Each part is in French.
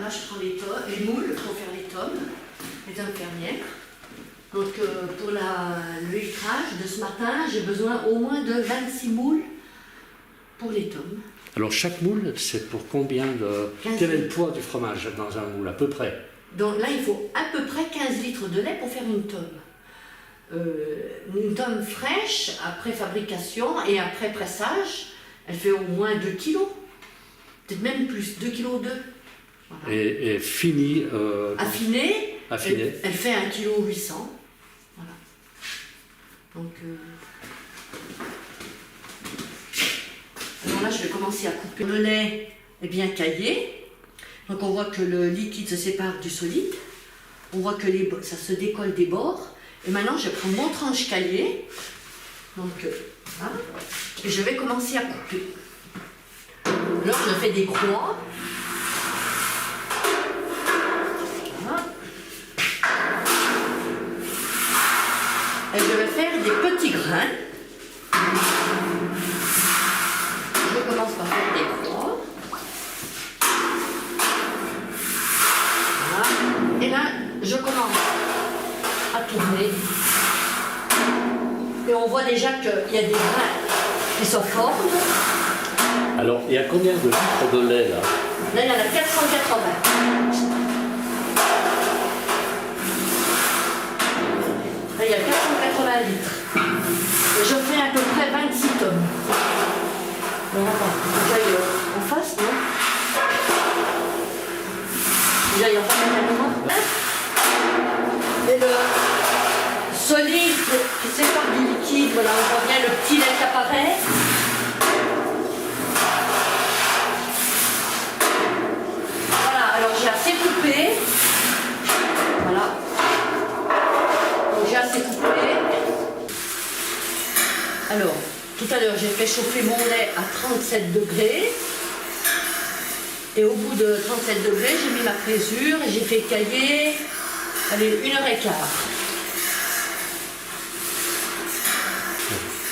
là, je prends les moules pour faire les tomes, les infirmières. Donc pour le litrage de ce matin, j'ai besoin au moins de 26 moules pour les tomes. Alors chaque moule, c'est pour combien de... Quel est le poids du fromage dans un moule, à peu près? Donc là, il faut à peu près 15 litres de lait pour faire une tome. Une tome fraîche, après fabrication et après pressage, elle fait au moins 2 kg. Peut-être même plus, 2 kg. Voilà. Et finie... Affinée, affinée. Elle fait 1,8 kg. Voilà. Donc... Alors là, je vais commencer à couper. Le lait est bien caillé. Donc on voit que le liquide se sépare du solide. On voit que ça se décolle des bords. Et maintenant, je prends mon tranche caillée. Donc, voilà. Et je vais commencer à couper. Alors, je fais des croix. Voilà. Et je vais faire des petits grains. Je commence par faire des croix. Voilà. Et là, je commence à tourner. Et on voit déjà qu'il y a des grains qui se forment. Alors, il y a combien de litres de lait là? Là, il y en a 480. Là, il y a 480 litres. Et je fais à peu près 26 tonnes. Bon, attends, j'aille en face, non? J'aille en face également. Et le solide qui sépare du liquide, voilà, on voit bien le petit lait qui apparaît. Voilà, alors j'ai assez coupé. Voilà. Donc j'ai assez coupé. Alors, tout à l'heure, j'ai fait chauffer mon lait à 37 degrés. Et au bout de 37 degrés, j'ai mis ma présure et j'ai fait cailler, allez, 1h15.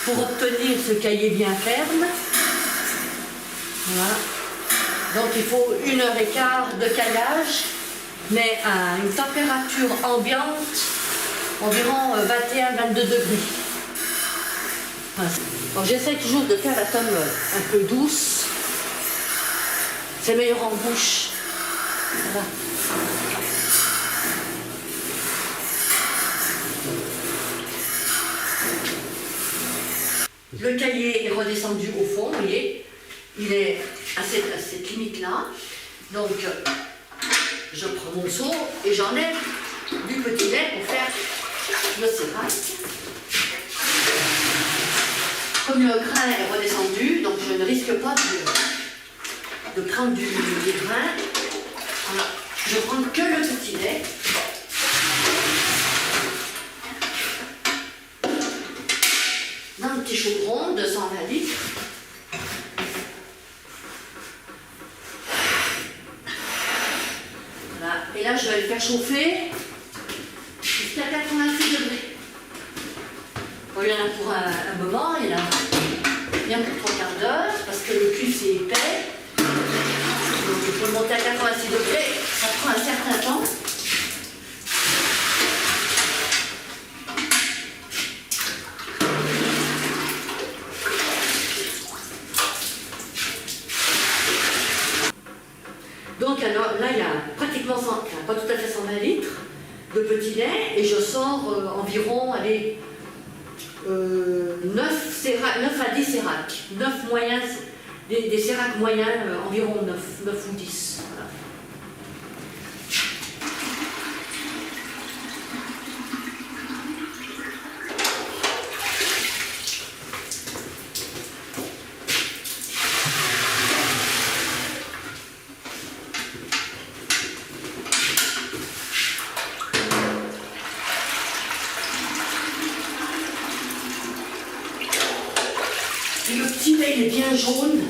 Pour obtenir ce cahier bien ferme. Voilà. Donc il faut 1h15 de caillage, mais à une température ambiante, environ 21-22 degrés. Voilà. Donc j'essaie toujours de faire la tome un peu douce. C'est meilleur en bouche. Voilà. Le cahier est redescendu au fond, vous voyez. Il est à cette limite-là. Donc, je prends mon seau et j'enlève du petit lait pour faire le sérac. Comme le grain est redescendu, donc je ne risque pas de prendre des grains. Voilà. Je prends que le petit lait. Dans un petit chaudron de 120 litres. Voilà. Et là, je vais le faire chauffer jusqu'à 86 degrés. Bon, il y en a pour un moment, il y en a bien pour 3 quarts d'heure, parce que le cuivre c'est épais. Donc il faut le monter à 86 degrés, ça prend un certain temps. Donc alors là il y a pratiquement pas tout à fait 120 litres de petit lait et je sors environ, allez, 9 à 10 séracs, 9 moyens, des séracs moyens, environ 9 ou 10. Voilà. Et le petit lait il est bien jaune.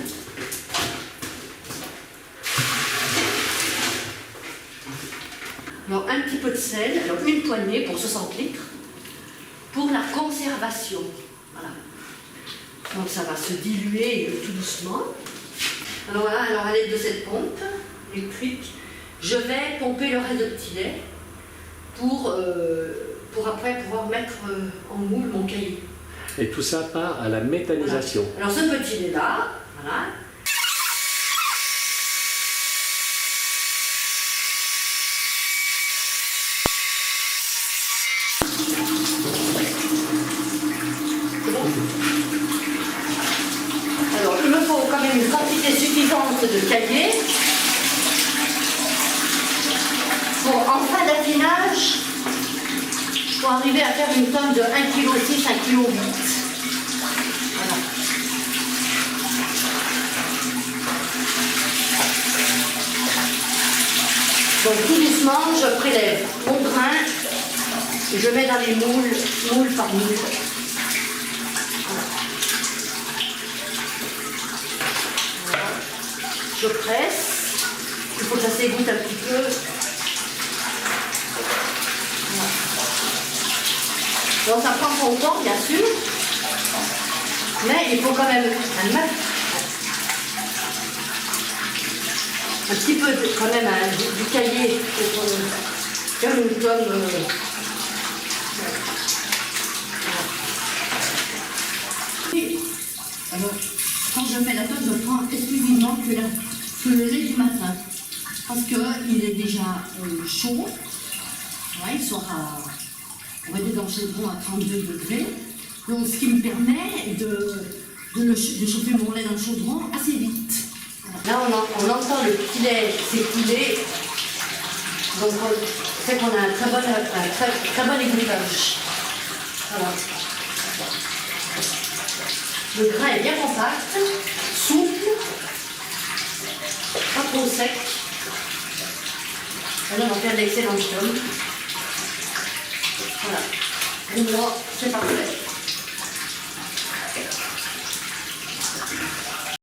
Alors un petit peu de sel, alors une poignée pour 60 litres, pour la conservation. Voilà. Donc ça va se diluer tout doucement. Alors voilà, alors à l'aide de cette pompe électrique, je vais pomper le reste de petit lait pour après pouvoir mettre en moule mon cahier. Et tout ça part à la méthanisation. Voilà. Alors ce petit lait-là, voilà. Alors, il me faut quand même une quantité suffisante de cahier pour, en fin d'affinage, pour arriver à faire une tonne de 1,6 kg, 1,8 kg. Voilà. Donc, tout doucement, je prélève mon grain et je mets dans les moules, moule par moule. Je presse, il faut que ça s'égoutte un petit peu. Voilà. Donc ça prend son temps, bien sûr, mais il faut quand même un petit peu quand même du cahier pour faire une tonne. Alors, quand je fais la tonne, je prends exclusivement que le lait du matin. Parce qu'il est déjà chaud. Ouais, il sera, on va dire, dans le chaudron à 32 degrés. Donc, ce qui me permet de chauffer mon lait dans le chaudron assez vite. Là, on entend le petit lait s'écouler. Donc, c'est qu'on a un très bon égouttage. Voilà. Le grain est bien compact, souple, pas trop sec. Alors on va faire de l'excellent chum. Voilà. Pour moi, c'est parfait.